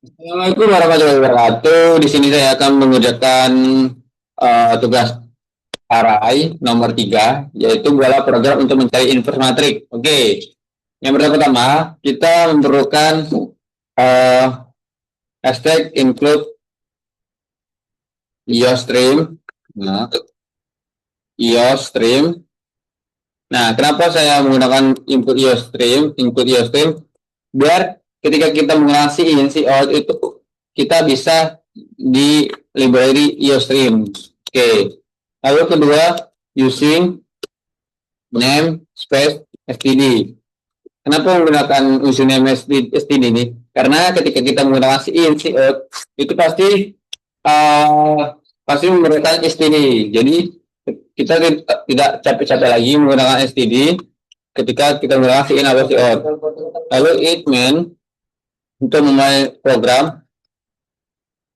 Assalamualaikum warahmatullahi wabarakatuh. Di sini saya akan mengerjakan tugas array nomor 3, yaitu adalah program untuk mencari inverse matrix. Oke, yang pertama kita memerlukan hashtag include IOStream. Nah, IOStream. Nah, kenapa saya menggunakan input IOStream? Biar ketika kita menggunakan in, out itu kita bisa di library IOStream. Oke. Lalu kedua, using name space std. Kenapa menggunakan username std ini? Karena ketika kita menggunakan in, out itu pasti memerlukan std. Jadi kita tidak capek-capek lagi menggunakan std ketika kita menggunakan in atau out. Lalu it main untuk memulai program,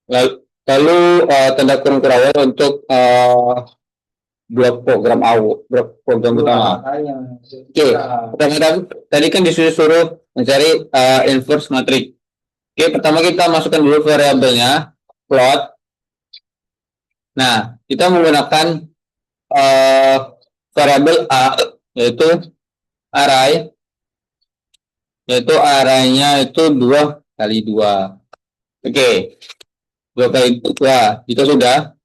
lalu tanda kurung kurawal untuk blok program utama. Oke, tadi kan disuruh mencari inverse matrix. Oke, pertama kita masukkan dulu variabelnya plot. Nah, kita menggunakan variabel a, yaitu array, arraynya itu 2 kali 2. Oke, 2 kali 2. Jika sudah,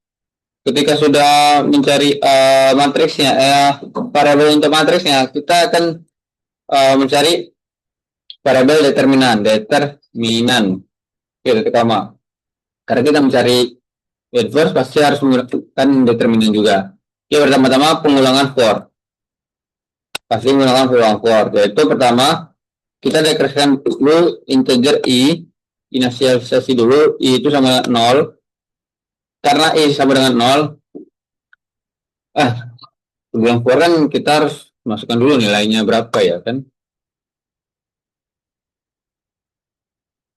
ketika sudah mencari matriksnya, variabel untuk matriksnya, kita akan mencari variabel determinan. Oke, pertama, karena kita mencari inverse pasti harus menggunakan determinan juga. Oke, pertama-tama pengulangan for. Pasti menggunakan pengulangan for. Yaitu pertama, kita deklarasikan dulu integer i, inisialisasi dulu i itu sama 0. Karena i sama dengan 0, sebelum for kan kita harus masukkan dulu nilainya berapa ya kan.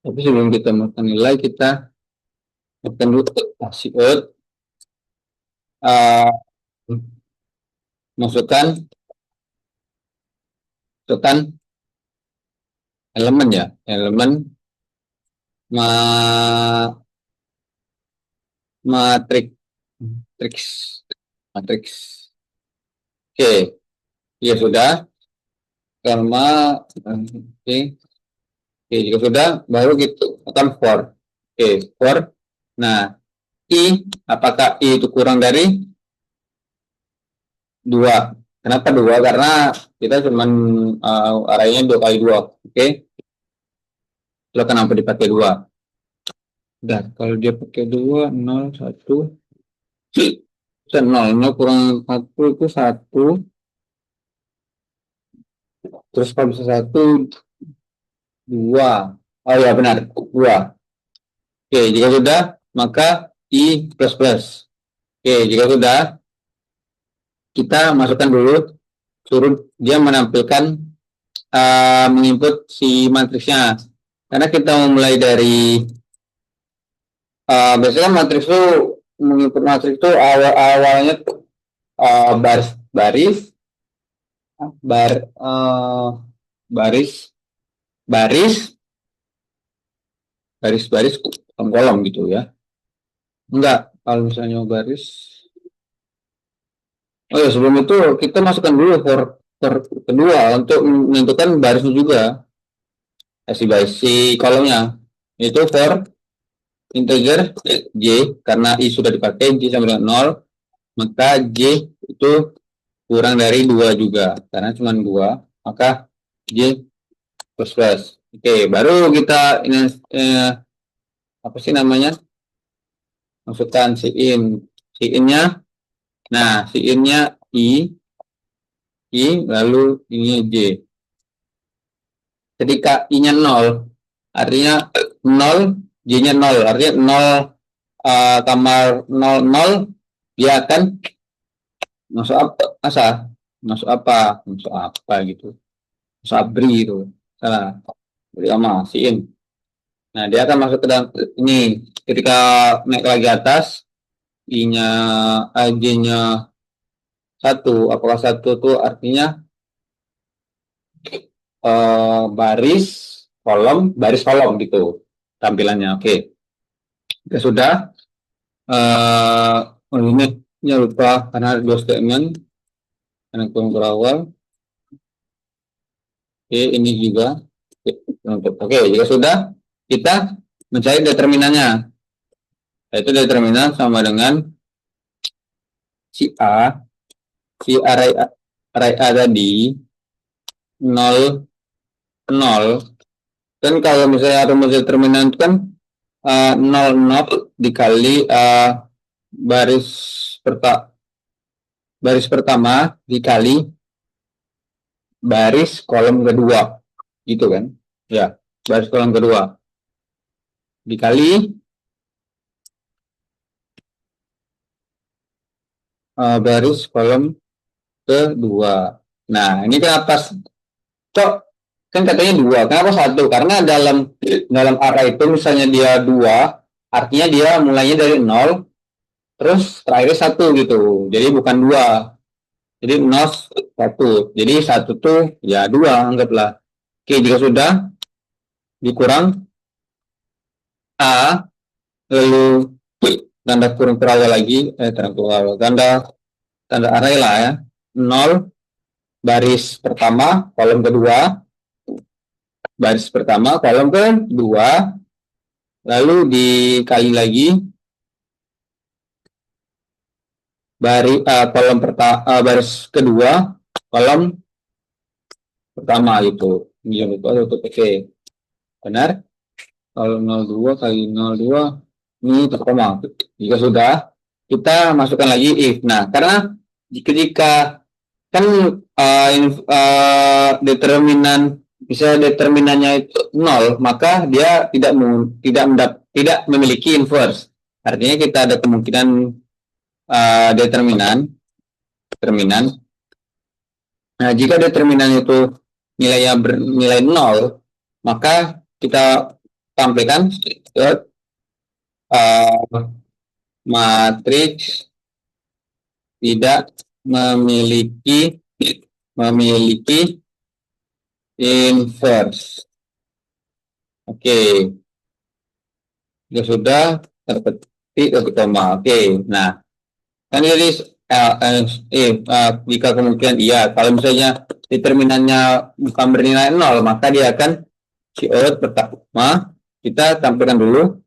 Tapi sebelum kita masukkan nilai, kita masukkan dulu kasih out, masukkan elemen ya, elemen matriks. Oke, ya sudah. Oke, jika sudah, baru gitu akan for. Oke, for. Nah, i, apakah i itu kurang dari 2? Kenapa 2? Karena kita cuman arraynya 2 kali 2. Oke. Lalu kenapa dipakai 2? Dan kalau dia pakai 2, 0, 1, 0 kurang 1 itu 1. Terus kalau bisa 1, 2. Oh ya benar, 2. Oke, jika sudah, maka i plus plus. Oke, jika sudah, kita masukkan dulu, suruh dia menampilkan menginput si matriksnya. Karena kita memulai dari biasanya matriks itu menginput matriks itu awalnya baris kolom gitu ya. Enggak, kalau misalnya baris. Oh ya, sebelum itu kita masukkan dulu for kedua untuk menentukan barisnya juga. Si kolomnya itu for integer j, karena i sudah dipakai, j sama dengan 0, maka j itu kurang dari 2 juga, karena cuma 2, maka j plus plus. Oke, baru kita ini apa sih namanya, masukkan si in-nya. Nah, si in-nya i, lalu ini j. Ketika i-nya 0, artinya 0, j-nya 0, artinya 0 tambah 0, dia akan masuk apa gitu, masuk abri gitu, salah, beri sama si in. Nah, dia akan masuk ke dalam ini. Ketika naik lagi atas, i-nya j-nya 1, apakah 1 itu artinya baris kolom, baris kolom gitu tampilannya. Oke. Oke, sudah. Ini lupa karena dua statement karena kurang berawal. Oke, ini juga. Oke, jika sudah, kita mencari determinannya. Yaitu determinan sama dengan si A, si array A tadi 0, 0. Kan kalau misalnya rumus determinan itu kan 0, 0 dikali baris baris pertama dikali baris kolom kedua, gitu kan? Ya, baris kolom kedua dikali baris kolom kedua. Nah, ini kenapa kok kan katanya dua? Kenapa satu? Karena dalam array itu misalnya dia dua, artinya dia mulainya dari 0, terus terakhirnya satu gitu. Jadi bukan dua. Jadi 0, 1. Jadi satu tuh ya dua, anggaplah. Oke, jika sudah dikurang A, lalu tanda kurung terawal lagi, tanda array lah ya. 0, baris pertama, kolom kedua, baris pertama, kolom kedua, lalu dikali lagi kolom pertama, baris kedua, kolom pertama gitu. Ini untuk oke. Benar? Kalau 02 kali 02 ini koma. Jika sudah, kita masukkan lagi if. Nah, karena ketika kan determinan bisa determinannya itu 0, maka dia tidak memiliki inverse. Artinya kita ada kemungkinan determinan. Nah, jika determinan itu nilainya bernilai 0, maka kita tampilkan matriks tidak memiliki inverse. Oke. Ya sudah terpetik koma. Oke. Nah, kan jadi jika kemungkinan iya, kalau misalnya determinannya bukan bernilai 0, maka dia akan out pertama kita tampilkan dulu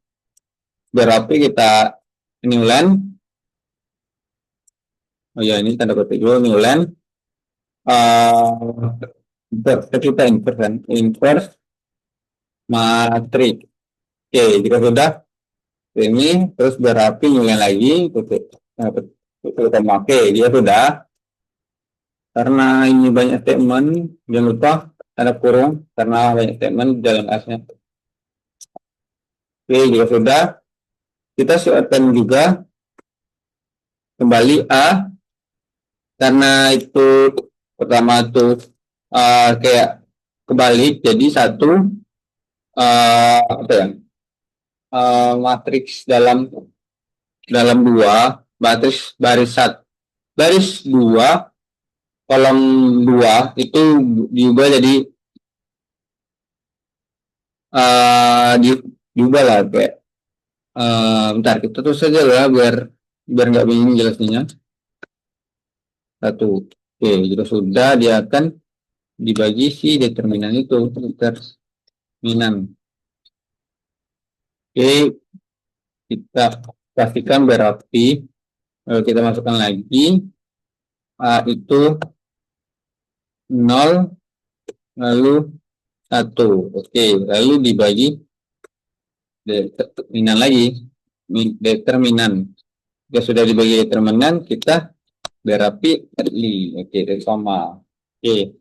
berarti kita new line. Oh ya, ini tanda petik dulu new line. Kita inverse matrix. Oke, jika sudah ini terus berapi new line lagi, kita pakai dia sudah. Karena ini banyak statement, jangan lupa tanda kurung karena banyak statement dalam asnya. Oke, jika sudah, kita siapkan juga kembali A, karena itu pertama tuh kayak kebalik, jadi satu apa ya, matriks dalam dua, baris dua, kolom dua itu diubah jadi diubah lah kayak bentar kita tulis saja lah biar nggak bingung jelasnya. Satu. Oke, jika sudah dia akan dibagi si determinan itu, determinan. Oke, kita pastikan berapi. Lalu kita masukkan lagi A itu 0 lalu 1. Oke, lalu dibagi determinan lagi. Determinan. Jika sudah dibagi determinan, kita berapi oke, sama. Oke.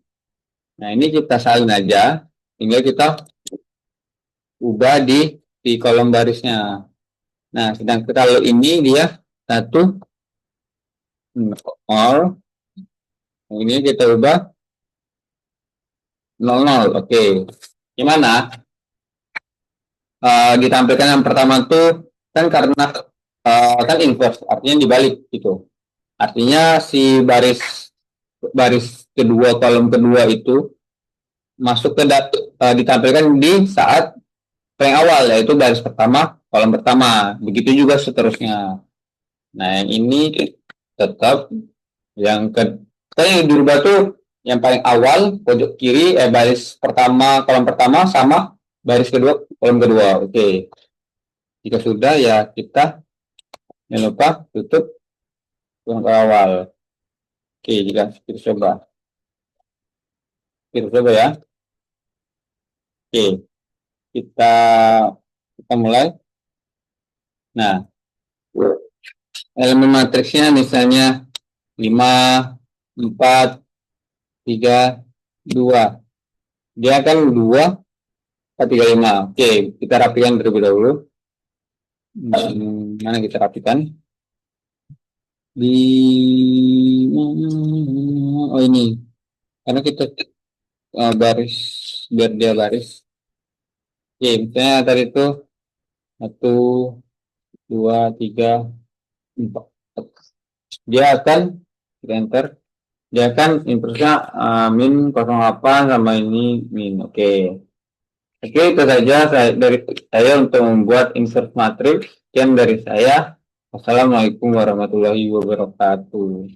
Nah, ini kita salin aja, tinggal kita ubah di kolom barisnya. Nah, sedangkan kalau ini dia 1 0, ini kita ubah 00. Oke. Gimana? Ditampilkan yang pertama tuh kan karena kan inverse, artinya dibalik gitu. Artinya si baris kedua, kolom kedua itu masuk ke ditampilkan di saat paling awal, yaitu baris pertama, kolom pertama. Begitu juga seterusnya. Nah, yang ini tetap yang ke yang dirubah tuh yang paling awal pojok kiri, baris pertama kolom pertama sama baris kedua kolom kedua. Oke. Jika sudah ya kita jangan lupa tutup yang ke awal. Oke, jika kita coba. Kita coba ya. Oke, kita kita mulai. Nah, elemen matriksnya misalnya 5, 4, 3, 2. Dia kan 2, 4, 3, 5. Oke, kita rapikan terlebih dahulu. Mana kita rapikan? Di oh ini. Karena kita baris biar dia baris. Oke, misalnya tadi itu 1, 2, 3, 4. Dia akan kita enter. Dia akan inputsnya min 08 sama ini min. Oke. Oke, itu saja dari saya untuk membuat insert matrix. Sekian dari saya. Wassalamualaikum warahmatullahi wabarakatuh.